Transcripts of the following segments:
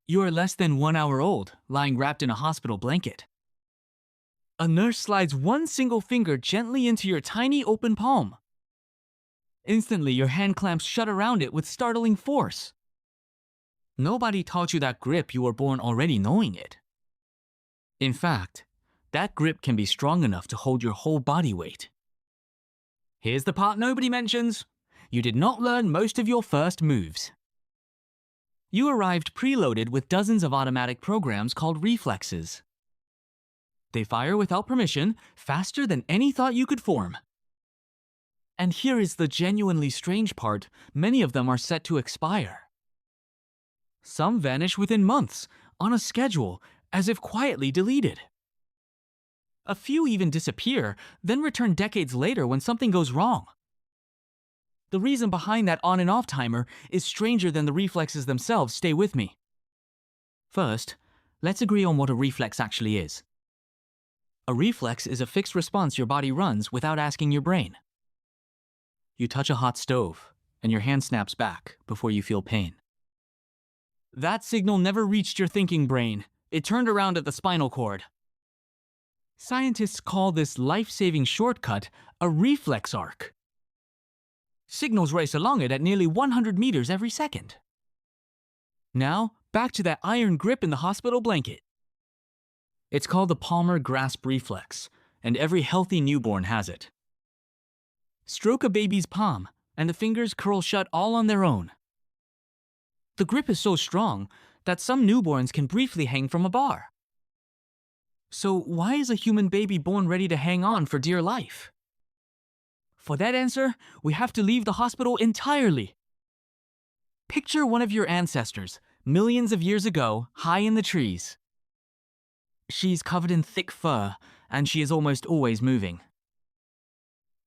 You are less than 1 hour old, lying wrapped in a hospital blanket. A nurse slides one single finger gently into your tiny open palm. Instantly, your hand clamps shut around it with startling force. Nobody taught you that grip. You were born already knowing it. In fact, that grip can be strong enough to hold your whole body weight. Here's the part nobody mentions. You did not learn most of your first moves. You arrived preloaded with dozens of automatic programs called reflexes. They fire without permission, faster than any thought you could form. And here is the genuinely strange part: many of them are set to expire. Some vanish within months, on a schedule, as if quietly deleted. A few even disappear, then return decades later when something goes wrong. The reason behind that on and off timer is stranger than the reflexes themselves. Stay with me. First, let's agree on what a reflex actually is. A reflex is a fixed response your body runs without asking your brain. You touch a hot stove, and your hand snaps back before you feel pain. That signal never reached your thinking brain. It turned around at the spinal cord. Scientists call this life-saving shortcut a reflex arc. Signals race along it at nearly 100 meters every second. Now, back to that iron grip in the hospital blanket. It's called the palmar grasp reflex, and every healthy newborn has it. Stroke a baby's palm, and the fingers curl shut all on their own. The grip is so strong that some newborns can briefly hang from a bar. So why is a human baby born ready to hang on for dear life? For that answer, we have to leave the hospital entirely. Picture one of your ancestors, millions of years ago, high in the trees. She's covered in thick fur, and she is almost always moving.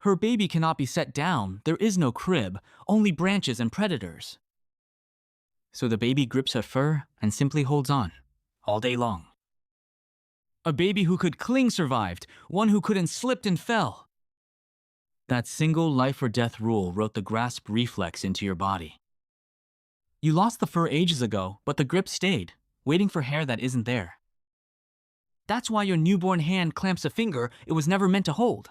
Her baby cannot be set down. There is no crib, only branches and predators. So the baby grips her fur and simply holds on, all day long. A baby who could cling survived, one who couldn't slipped and fell. That single life or death rule wrote the grasp reflex into your body. You lost the fur ages ago, but the grip stayed, waiting for hair that isn't there. That's why your newborn hand clamps a finger it was never meant to hold.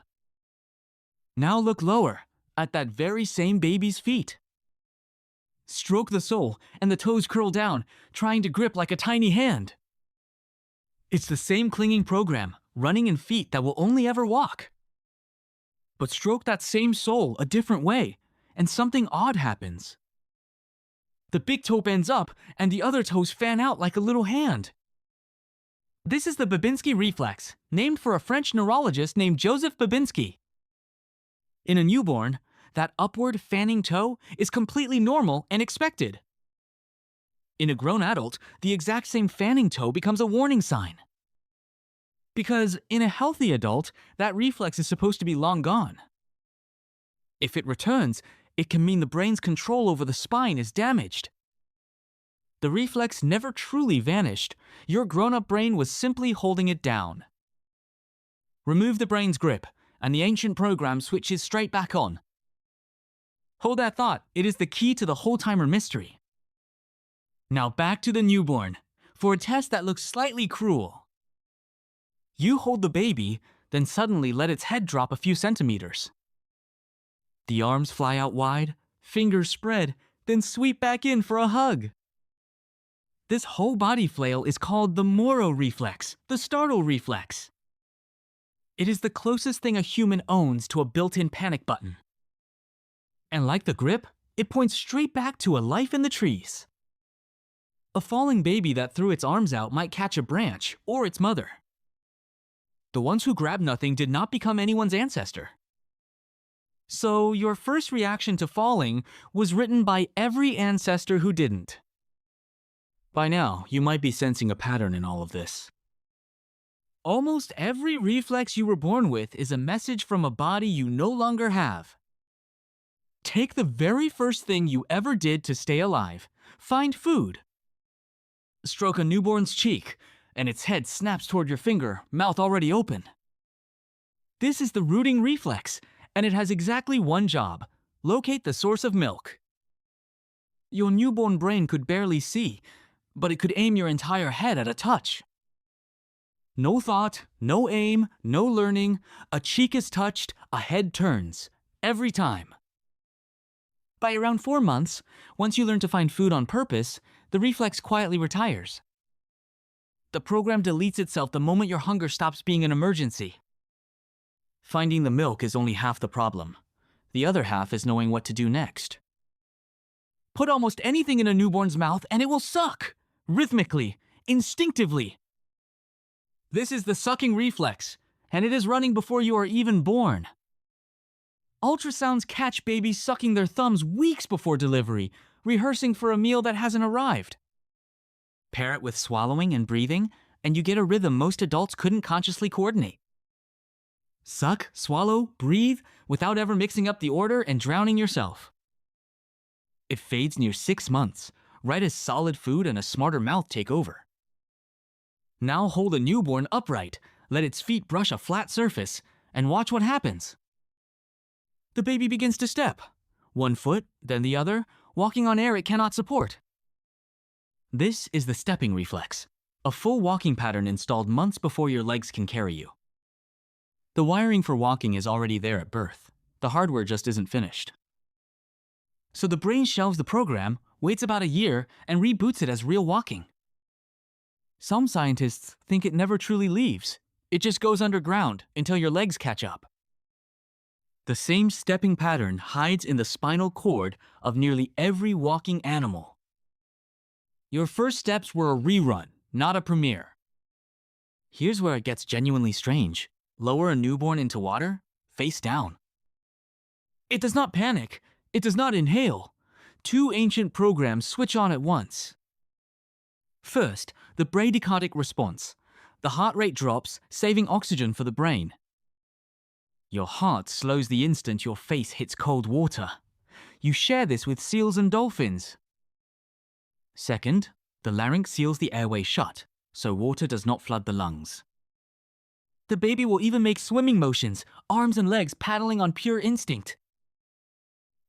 Now look lower, at that very same baby's feet. Stroke the sole, and the toes curl down, trying to grip like a tiny hand. It's the same clinging program, running in feet that will only ever walk. But stroke that same sole a different way, and something odd happens. The big toe bends up, and the other toes fan out like a little hand. This is the Babinski reflex, named for a French neurologist named Joseph Babinski. In a newborn, that upward fanning toe is completely normal and expected. In a grown adult, the exact same fanning toe becomes a warning sign. Because in a healthy adult, that reflex is supposed to be long gone. If it returns, it can mean the brain's control over the spine is damaged. The reflex never truly vanished. Your grown-up brain was simply holding it down. Remove the brain's grip, and the ancient program switches straight back on. Hold that thought. It is the key to the whole timer mystery. Now back to the newborn, for a test that looks slightly cruel. You hold the baby, then suddenly let its head drop a few centimeters. The arms fly out wide, fingers spread, then sweep back in for a hug. This whole body flail is called the Moro reflex, the startle reflex. It is the closest thing a human owns to a built-in panic button. And like the grip, it points straight back to a life in the trees. A falling baby that threw its arms out might catch a branch, or its mother. The ones who grabbed nothing did not become anyone's ancestor. So your first reaction to falling was written by every ancestor who didn't. By now, you might be sensing a pattern in all of this. Almost every reflex you were born with is a message from a body you no longer have. Take the very first thing you ever did to stay alive. Find food. Stroke a newborn's cheek, and its head snaps toward your finger, mouth already open. This is the rooting reflex, and it has exactly one job: locate the source of milk. Your newborn brain could barely see, but it could aim your entire head at a touch. No thought, no aim, no learning. A cheek is touched, a head turns. Every time. By around 4 months, once you learn to find food on purpose, the reflex quietly retires. The program deletes itself the moment your hunger stops being an emergency. Finding the milk is only half the problem. The other half is knowing what to do next. Put almost anything in a newborn's mouth and it will suck, rhythmically, instinctively. This is the sucking reflex, and it is running before you are even born. Ultrasounds catch babies sucking their thumbs weeks before delivery, rehearsing for a meal that hasn't arrived. Pair it with swallowing and breathing, and you get a rhythm most adults couldn't consciously coordinate. Suck, swallow, breathe, without ever mixing up the order and drowning yourself. It fades near 6 months, right as solid food and a smarter mouth take over. Now hold a newborn upright, let its feet brush a flat surface, and watch what happens. The baby begins to step, one foot, then the other, walking on air it cannot support. This is the stepping reflex, a full walking pattern installed months before your legs can carry you. The wiring for walking is already there at birth. The hardware just isn't finished. So the brain shelves the program, waits about a year, and reboots it as real walking. Some scientists think it never truly leaves. It just goes underground until your legs catch up. The same stepping pattern hides in the spinal cord of nearly every walking animal. Your first steps were a rerun, not a premiere. Here's where it gets genuinely strange. Lower a newborn into water, face down. It does not panic. It does not inhale. 2 ancient programs switch on at once. First, the bradycardic response. The heart rate drops, saving oxygen for the brain. Your heart slows the instant your face hits cold water. You share this with seals and dolphins. Second, the larynx seals the airway shut, so water does not flood the lungs. The baby will even make swimming motions, arms and legs paddling on pure instinct.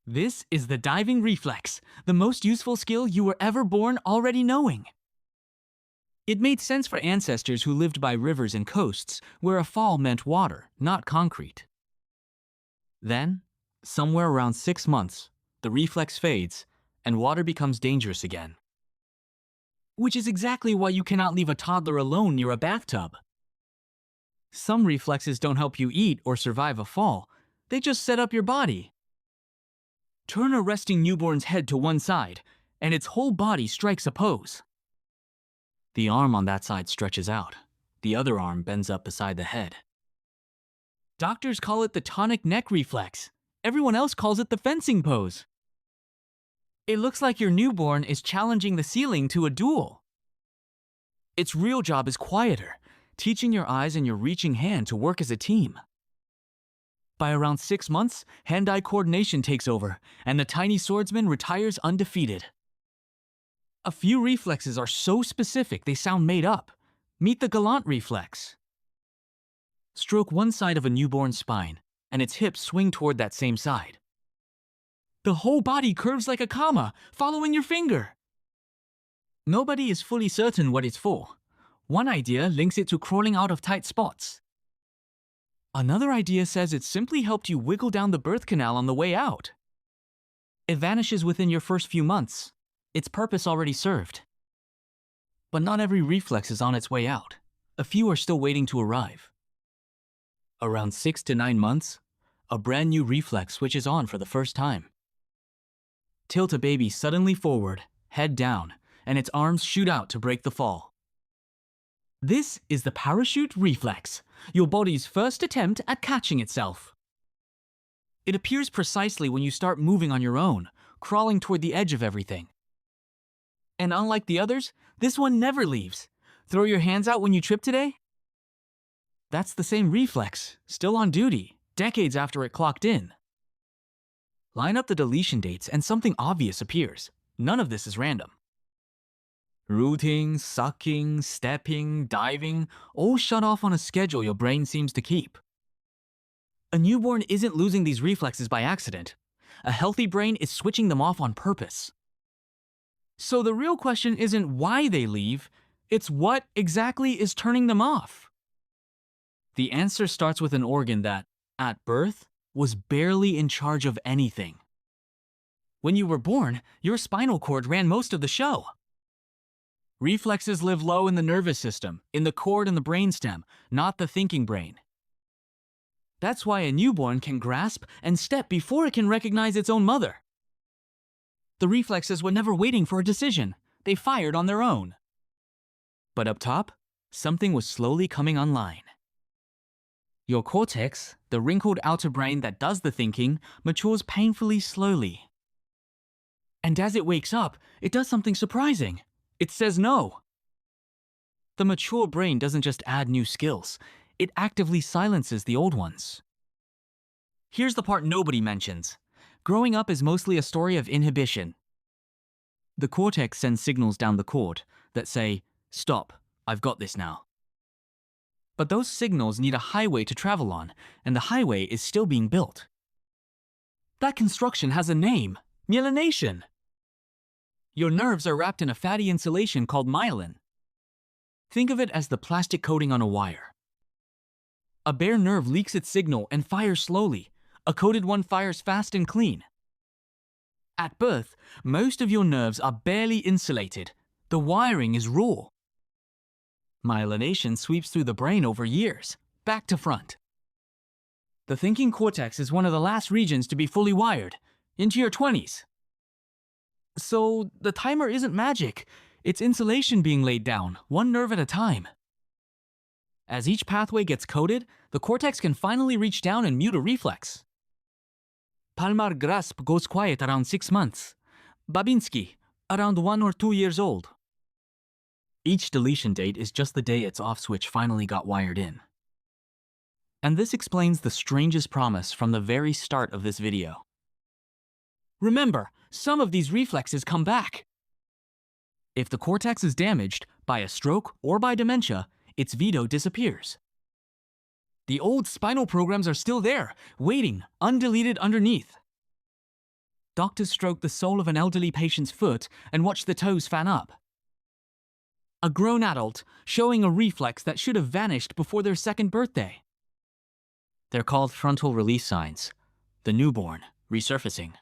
This is the diving reflex, the most useful skill you were ever born already knowing. It made sense for ancestors who lived by rivers and coasts, where a fall meant water, not concrete. Then, somewhere around 6 months, the reflex fades, and water becomes dangerous again. Which is exactly why you cannot leave a toddler alone near a bathtub. Some reflexes don't help you eat or survive a fall. They just set up your body. Turn a resting newborn's head to one side, and its whole body strikes a pose. The arm on that side stretches out. The other arm bends up beside the head. Doctors call it the tonic neck reflex. Everyone else calls it the fencing pose. It looks like your newborn is challenging the ceiling to a duel. Its real job is quieter, teaching your eyes and your reaching hand to work as a team. By around 6 months, hand-eye coordination takes over, and the tiny swordsman retires undefeated. A few reflexes are so specific they sound made up. Meet the gallant reflex. Stroke one side of a newborn's spine, and its hips swing toward that same side. The whole body curves like a comma, following your finger. Nobody is fully certain what it's for. One idea links it to crawling out of tight spots. Another idea says it simply helped you wiggle down the birth canal on the way out. It vanishes within your first few months. Its purpose already served. But not every reflex is on its way out. A few are still waiting to arrive. Around 6 to 9 months, a brand new reflex switches on for the first time. Tilt a baby suddenly forward, head down, and its arms shoot out to break the fall. This is the parachute reflex, your body's first attempt at catching itself. It appears precisely when you start moving on your own, crawling toward the edge of everything. And unlike the others, this one never leaves. Throw your hands out when you trip today? That's the same reflex, still on duty, decades after it clocked in. Line up the deletion dates and something obvious appears. None of this is random. Rooting, sucking, stepping, diving, all shut off on a schedule your brain seems to keep. A newborn isn't losing these reflexes by accident. A healthy brain is switching them off on purpose. So the real question isn't why they leave, it's what exactly is turning them off. The answer starts with an organ that, at birth, was barely in charge of anything. When you were born, your spinal cord ran most of the show. Reflexes live low in the nervous system, in the cord and the brainstem, not the thinking brain. That's why a newborn can grasp and step before it can recognize its own mother. The reflexes were never waiting for a decision. They fired on their own. But up top, something was slowly coming online. Your cortex, the wrinkled outer brain that does the thinking, matures painfully slowly. And as it wakes up, it does something surprising. It says no. The mature brain doesn't just add new skills, it actively silences the old ones. Here's the part nobody mentions. Growing up is mostly a story of inhibition. The cortex sends signals down the cord that say, "Stop, I've got this now." But those signals need a highway to travel on, and the highway is still being built. That construction has a name: myelination. Your nerves are wrapped in a fatty insulation called myelin. Think of it as the plastic coating on a wire. A bare nerve leaks its signal and fires slowly. A coated one fires fast and clean. At birth, most of your nerves are barely insulated. The wiring is raw. Myelination sweeps through the brain over years, back to front. The thinking cortex is one of the last regions to be fully wired, into your 20s. So the timer isn't magic, it's insulation being laid down, one nerve at a time. As each pathway gets coated, the cortex can finally reach down and mute a reflex. Palmar grasp goes quiet around 6 months. Babinski, around 1 or 2 years old. Each deletion date is just the day its off switch finally got wired in. And this explains the strangest promise from the very start of this video. Remember, some of these reflexes come back. If the cortex is damaged by a stroke or by dementia, its veto disappears. The old spinal programs are still there, waiting, undeleted underneath. Doctors stroke the sole of an elderly patient's foot and watch the toes fan up. A grown adult showing a reflex that should have vanished before their second birthday. They're called frontal release signs, the newborn resurfacing.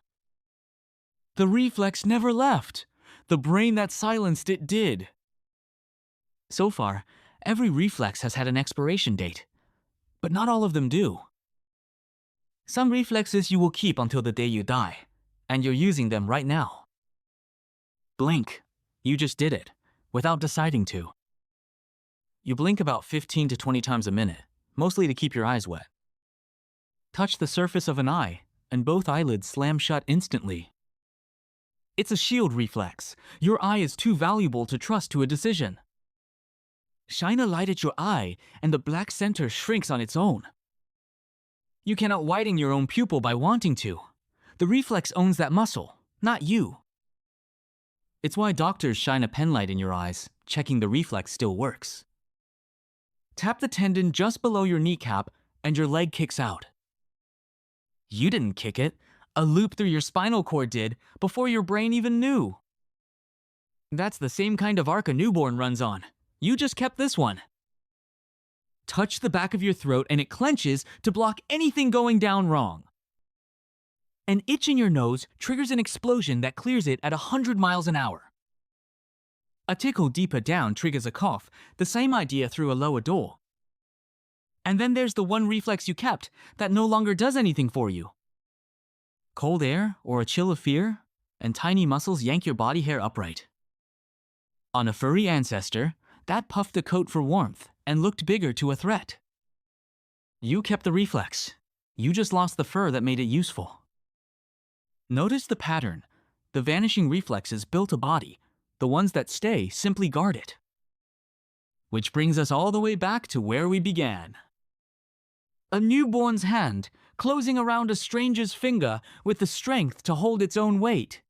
The reflex never left. The brain that silenced it did. So far, every reflex has had an expiration date, but not all of them do. Some reflexes you will keep until the day you die, and you're using them right now. Blink. You just did it, without deciding to. You blink about 15 to 20 times a minute, mostly to keep your eyes wet. Touch the surface of an eye, and both eyelids slam shut instantly. It's a shield reflex. Your eye is too valuable to trust to a decision. Shine a light at your eye, and the black center shrinks on its own. You cannot widen your own pupil by wanting to. The reflex owns that muscle, not you. It's why doctors shine a pen light in your eyes, checking the reflex still works. Tap the tendon just below your kneecap, and your leg kicks out. You didn't kick it. A loop through your spinal cord did, before your brain even knew. That's the same kind of arc a newborn runs on. You just kept this one. Touch the back of your throat and it clenches to block anything going down wrong. An itch in your nose triggers an explosion that clears it at 100 miles an hour. A tickle deeper down triggers a cough, the same idea through a lower door. And then there's the one reflex you kept that no longer does anything for you. Cold air or a chill of fear, and tiny muscles yank your body hair upright. On a furry ancestor, that puffed the coat for warmth and looked bigger to a threat. You kept the reflex. You just lost the fur that made it useful. Notice the pattern. The vanishing reflexes built a body. The ones that stay simply guard it. Which brings us all the way back to where we began. A newborn's hand, closing around a stranger's finger with the strength to hold its own weight.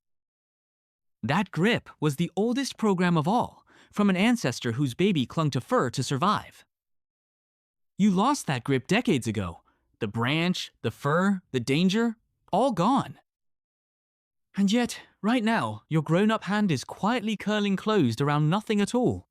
That grip was the oldest program of all, from an ancestor whose baby clung to fur to survive. You lost that grip decades ago. The branch, the fur, the danger, all gone. And yet, right now, your grown-up hand is quietly curling closed around nothing at all.